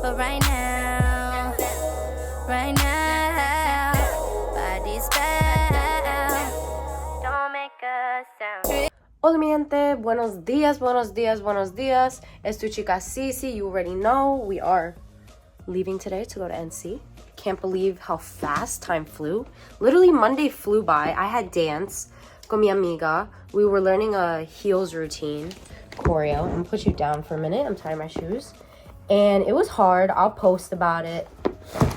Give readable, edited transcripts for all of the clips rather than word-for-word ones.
But right now, body's bad. Don't make a sound. Hola mi gente, buenos días, buenos días, buenos días. Es tu chica Cici. You already know we are leaving today to go to NC. Can't believe how fast time flew. Literally Monday flew by. I had dance con mi amiga. We were learning a heels routine, choreo. I'm gonna put you down for a minute. I'm tying my shoes. And it was hard. I'll post about it.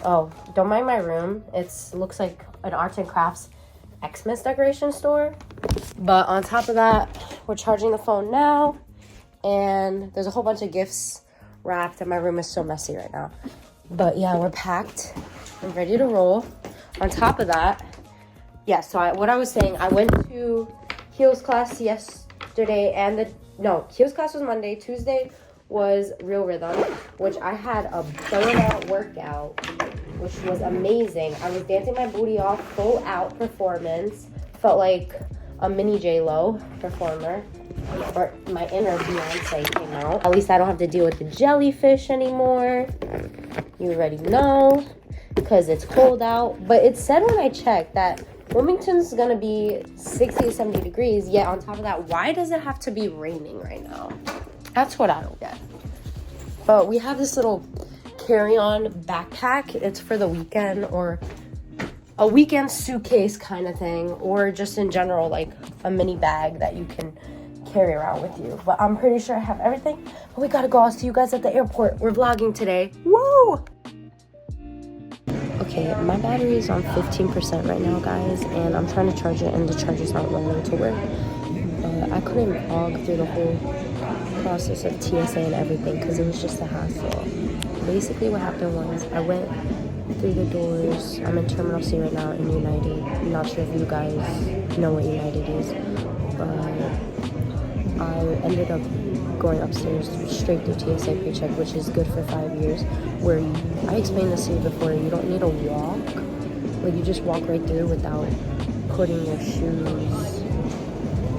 Oh, don't mind my room. It looks like an arts and crafts Xmas decoration store. But on top of that, we're charging the phone now. And there's a whole bunch of gifts wrapped, and my room is so messy right now. But yeah, we're packed. I'm ready to roll. On top of that, yeah, so what I was saying, I went to heels class yesterday, and heels class was Monday. Tuesday was Real Rhythm, which I had a burnout workout, which was amazing. I was dancing my booty off, full out performance. Felt like a mini J-Lo performer, or my inner Beyonce came out. At least I don't have to deal with the jellyfish anymore. You already know, because it's cold out. But it said when I checked that Wilmington's gonna be 60 to 70 degrees, yet on top of that, why does it have to be raining right now? That's what I don't get. But we have this little carry-on backpack. It's for the weekend, or a weekend suitcase kind of thing, or just in general, like a mini bag that you can carry around with you. But I'm pretty sure I have everything. But we gotta go. I'll see you guys at the airport. We're vlogging today. Woo! Okay, my battery is on 15% right now, guys, and I'm trying to charge it, and the charger's not wanting to work. But I couldn't vlog through the whole process of TSA and everything because it was just a hassle. Basically, what happened was I went through the doors. I'm in Terminal C right now in United. I'm not sure if you guys know what United is, but I ended up going upstairs straight through TSA pre-check, which is good for 5 years, where I explained this to you before, you don't need to walk. Like, you just walk right through without putting your shoes,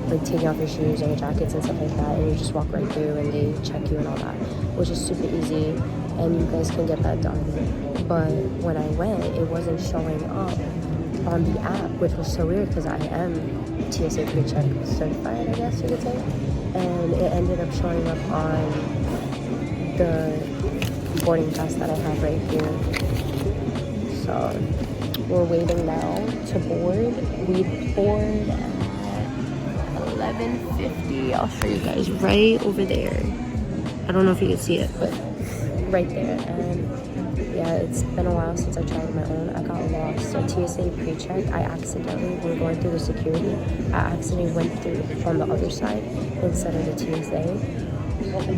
like taking off your shoes and your jackets and stuff like that, and you just walk right through and they check you and all that, which is super easy, and you guys can get that done. But when I went, it wasn't showing up on the app, which was so weird because I am TSA pre-check certified, I guess you could say, and it ended up showing up on the boarding pass that I have right here. So we're waiting now to board. We board at 11:50. I'll show you guys right over there. I don't know if you can see it, but right there. And yeah, it's been a while since I tried on my own. I got lost. So TSA pre-check, I accidentally, when going through the security, I accidentally went through on the other side instead of the TSA.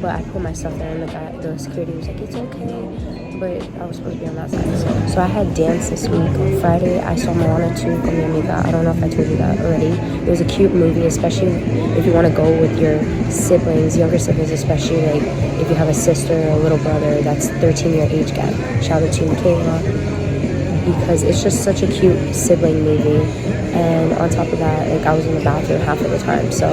But I put myself there, and the security was like, it's okay, but I was supposed to be on that side. So I had dance this week. On Friday, I saw Moana 2 con mi amiga. I don't know if I told you that already. It was a cute movie, especially if you want to go with your siblings, younger siblings, especially like if you have a sister or a little brother that's 13-year age gap. Shout out to Kayla, because it's just such a cute sibling movie. And on top of that, like, I was in the bathroom half of the time, so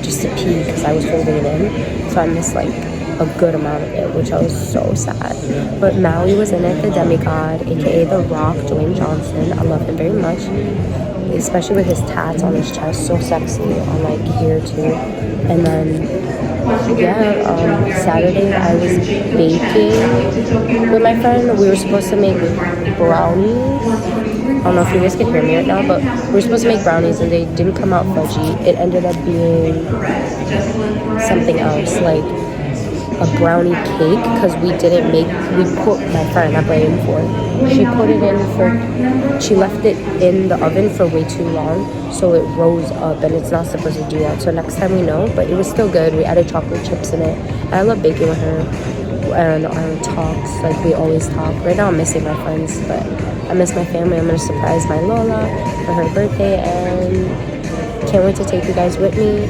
just to pee because I was holding it in, so I missed like a good amount of it, which I was so sad. But Maui was in it, the demigod, aka The Rock, Dwayne Johnson. I love him very much, especially with his tats on his chest, so sexy, on like here too. And then Saturday I was baking with my friend. We were supposed to make brownies. I don't know if you guys can hear me right now, but we were supposed to make brownies and they didn't come out fudgy. It ended up being something else, like a brownie cake, because we put, my friend I blame for, she left it in the oven for way too long, so it rose up, and it's not supposed to do that. So next time we know, but it was still good. We added chocolate chips in it, and I love baking with her, and our talks, like we always talk. Right now I'm missing my friends, but I miss my family. I'm going to surprise my Lola for her birthday, and can't wait to take you guys with me.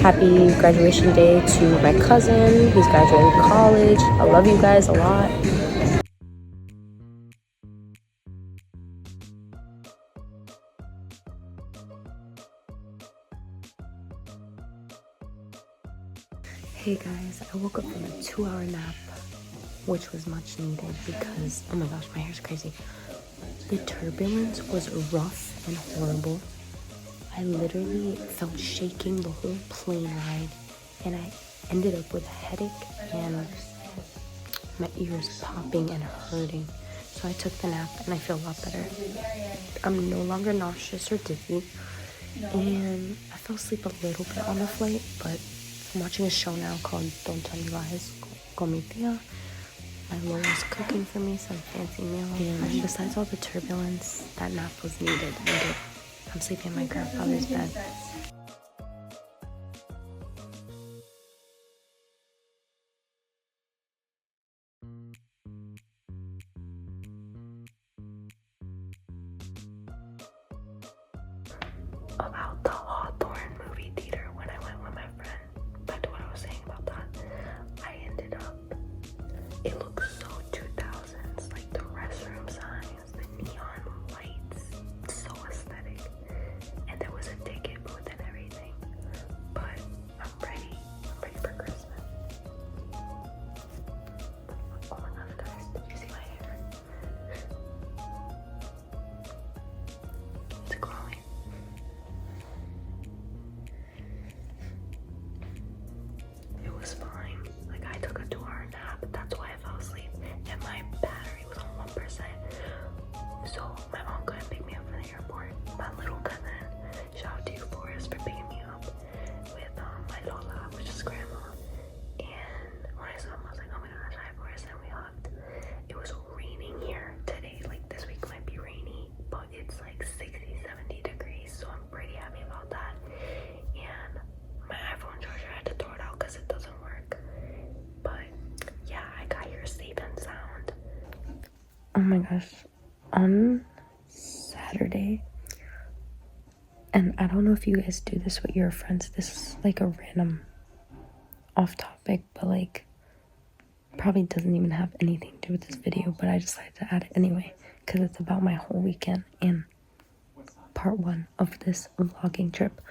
Happy graduation day to my cousin. He's graduating college. I love you guys a lot. Hey guys, I woke up from a 2-hour nap which was much needed because, oh my gosh, my hair's crazy. The turbulence was rough and horrible. I literally felt shaking the whole plane ride, and I ended up with a headache and my ears popping and hurting. So I took the nap and I feel a lot better. I'm no longer nauseous or dizzy, and I fell asleep a little bit on the flight, but I'm watching a show now called Don't Tell Me Lies con mi tía. My Lola's cooking for me some fancy meal, and besides all the turbulence, that nap was needed. I'm sleeping in my grandfather's bed. About the Hawthorne movie theater when I went with my friend. Back to what I was saying about that. I ended up, it looks so 2000s, like the restroom signs, the neon lights, so aesthetic. And there was a ticket booth and everything. But I'm ready for Christmas. Oh my gosh, guys, did you see my hair? It's growing. It was fine. Like, I took a 2-hour nap. That's why I fell asleep. And my battery was on 1%. So my aunt couldn't pick me up from the airport. My little cousin, shout out to you, Forrest, for picking me up with my Lola, which is grandma. And when I saw him, I was like, oh my gosh, hi Forrest, and we hugged. It was raining here today. Like, this week might be rainy, but it's like 60-70 degrees, so I'm pretty happy about that. And my iPhone charger, I had to throw it out because it doesn't work. But yeah, I got here safe and sound. Oh my gosh, on Saturday, and I don't know if you guys do this with your friends, this is like a random off topic, but like probably doesn't even have anything to do with this video, but I decided to add it anyway because it's about my whole weekend and part 1 of this vlogging trip.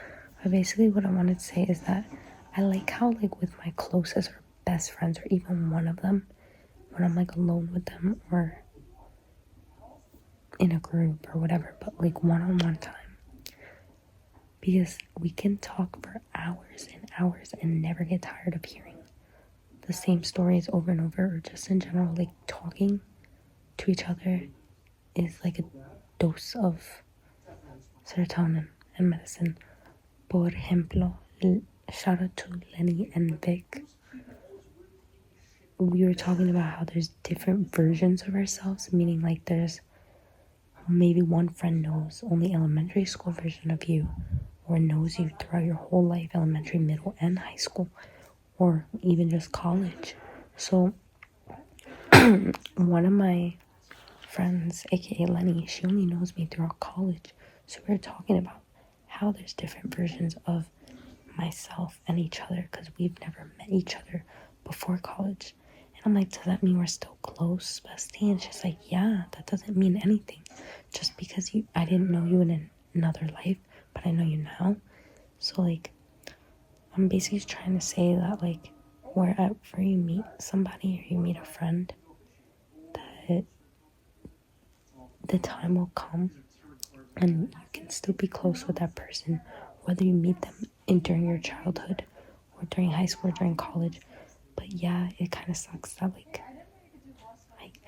But basically what I wanted to say is that I like how, like, with my closest or best friends, or even one of them, when I'm like alone with them or in a group or whatever, but like one-on-one time, because we can talk for hours and hours and never get tired of hearing the same stories over and over, or just in general, like, talking to each other is like a dose of serotonin and medicine. Por ejemplo, shout out to Lenny and Vic. We were talking about how there's different versions of ourselves, meaning like there's maybe one friend knows only elementary school version of you, or knows you throughout your whole life, elementary, middle, and high school, or even just college. So one of my friends, aka Lenny, she only knows me throughout college. So we were talking about how there's different versions of myself and each other because we've never met each other before college. And I'm like, does that mean we're still close, bestie? And she's like, yeah, that doesn't mean anything. Just because I didn't know you in another life, but I know you now. So like, I'm basically trying to say that, like, wherever you meet somebody or you meet a friend, that the time will come and you can still be close with that person, whether you meet them during your childhood or during high school or during college. But yeah, it kind of sucks that, like,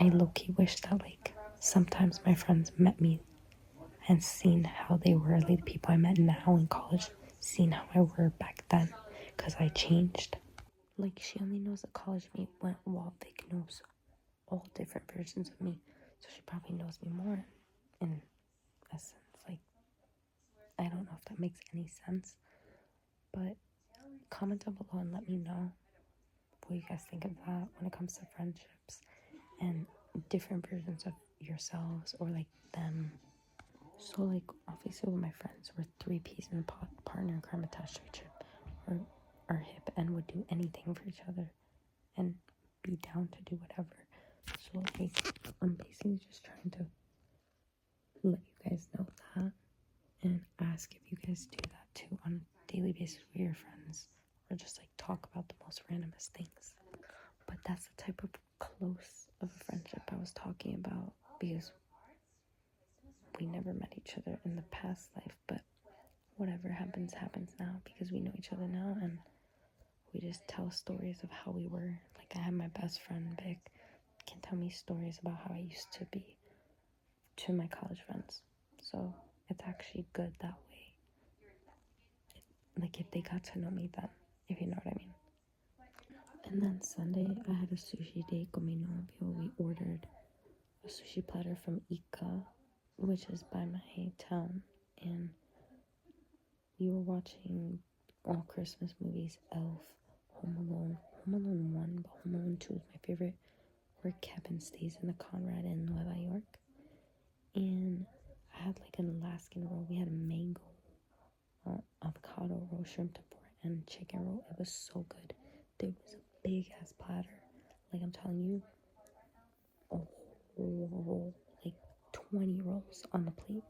I low-key wish that, like, sometimes my friends met me and seen how they were, like the people I met now in college, seen how I were back then, because I changed. Like, she only knows the college me went, while Vic knows all different versions of me, so she probably knows me more in essence. Like, I don't know if that makes any sense, but comment down below and let me know what you guys think of that when it comes to friendships and different versions of yourselves, or like them. So like, obviously with my friends, we're 3 peas in a pot, partner in crime, attached to each other, or are hip and would do anything for each other and be down to do whatever. So like, I'm basically just trying to let you guys know that and ask if you guys do that too on a daily basis with your friends, or just like talk about the most randomest things. But that's the type of close of a friendship I was talking about, because we never met each other in the past life, but whatever happens now, because we know each other now, and we just tell stories of how we were. Like, I have my best friend Vic can tell me stories about how I used to be to my college friends. So it's actually good that way. Like, if they got to know me then, if you know what I mean. And then Sunday, I had a sushi date con mi novio. We ordered a sushi platter from Ika, which is by my town, and we were watching all Christmas movies: Elf, Home Alone, Home Alone 1, but Home Alone 2 is my favorite, where Kevin stays in the Conrad in Nueva York. And I had like an Alaskan roll. We had a mango, avocado roll, shrimp tempura, and chicken roll. It was so good. There was a big ass platter. Like, I'm telling you, a whole roll, like 20 rolls on the plate.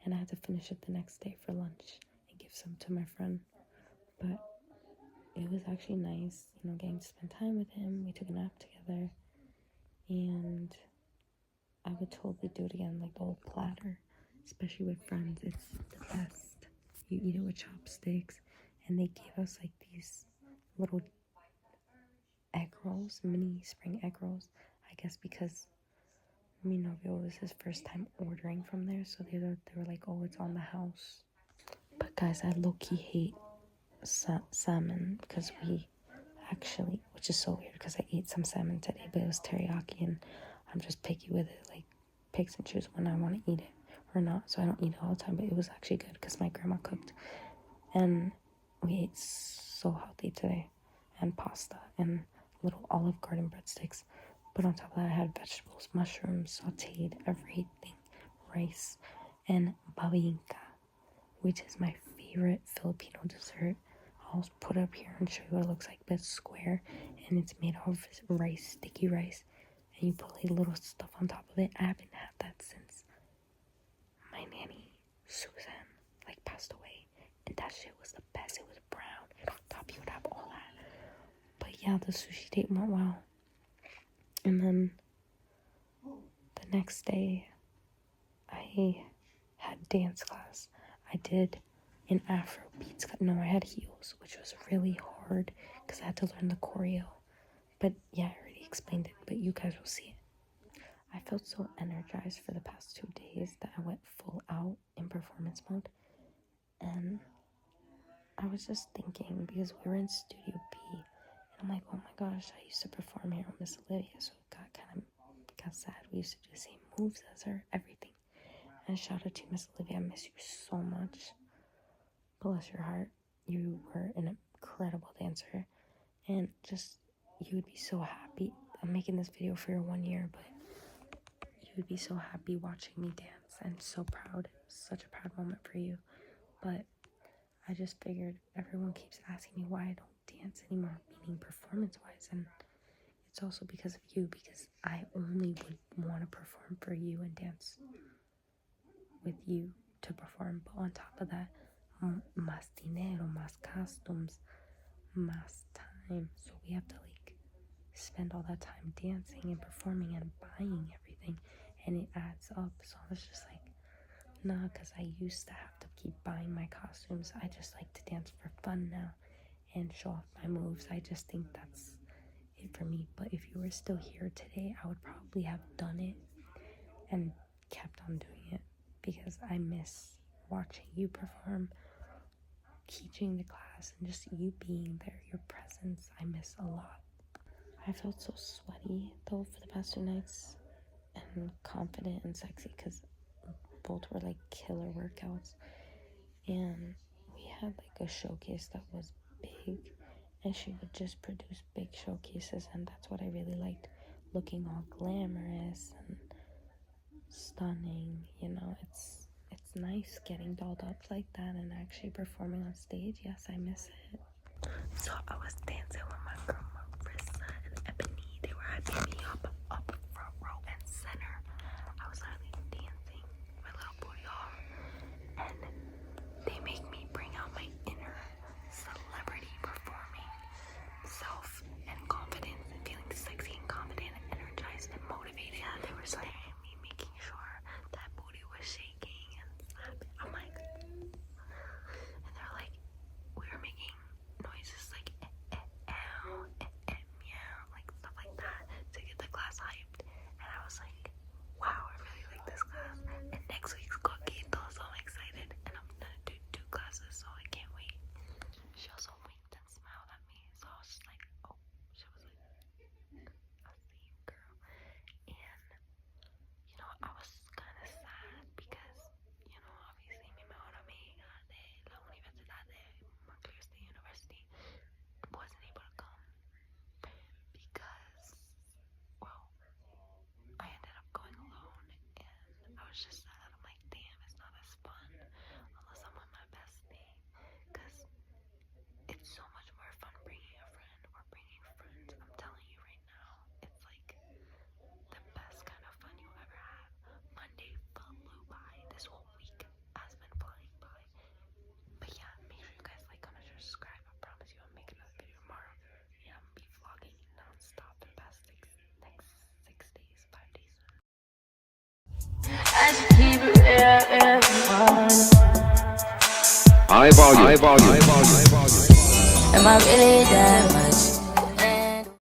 And I had to finish it the next day for lunch and give some to my friend. But it was actually nice, you know, getting to spend time with him. We took a nap together, and I would totally do it again, like the whole platter, especially with friends. It's the best. You eat it with chopsticks, and they gave us like these little egg rolls, mini spring egg rolls, I guess because mi novio was his first time ordering from there, so they were like, oh, it's on the house. But guys, I low-key hate salmon, because we actually, which is so weird because I ate some salmon today, but it was teriyaki, and I'm just picky with it, like picks and choose when I want to eat it or not, so I don't eat it all the time. But it was actually good because my grandma cooked, and we ate so healthy today, and pasta and little Olive Garden breadsticks. But on top of that, I had vegetables, mushrooms, sauteed, everything, rice, and babinka, which is my favorite Filipino dessert. I'll put it up here and show you what it looks like, but it's square, and it's made of rice, sticky rice, and you put like little stuff on top of it. I haven't had that since my nanny, Susan, like passed away, and that shit was the best. It was brown, and on top you would have all that. But yeah, the sushi date went well. And then the next day, I had dance class. I did an Afro beats class. No, I had heels, which was really hard because I had to learn the choreo. But yeah, I already explained it, but you guys will see it. I felt so energized for the past 2 days that I went full out in performance mode. And I was just thinking, because we were in Studio B, and I'm like, oh my gosh, I used to perform here with Miss Olivia, so it got sad. We used to do the same moves as her, everything. And shout out to Miss Olivia, I miss you so much. Bless your heart. You were an incredible dancer, and just, you would be so happy. I'm making this video for your 1 year, but you would be so happy watching me dance, and so proud. Such a proud moment for you. But I just figured, everyone keeps asking me why I don't dance anymore, meaning performance-wise, and it's also because of you, because I only would want to perform for you and dance with you to perform. But on top of that, más dinero, más costumes, más time. So we have to like spend all that time dancing and performing and buying everything, and it adds up. So I was just like, nah, because I used to have to keep buying my costumes. I just like to dance for fun now and show off my moves. I just think that's it for me. But if you were still here today, I would probably have done it and kept on doing it, because I miss watching you perform, teaching the class, and just you being there, your presence, I miss a lot. I felt so sweaty though for the past 2 nights, and confident and sexy, because both were like killer workouts. And we had like a showcase that was big, and she would just produce big showcases, and that's what I really liked, looking all glamorous and stunning. You know, it's nice getting dolled up like that and actually performing on stage. Yes, I miss it. So I was dancing with my girl Marissa and Ebony. They were hyping me up front row and center. I was literally dancing my little booty off, and they make me bring out my inner celebrity performing self and confidence and feeling sexy and confident and High volume. Am I really that?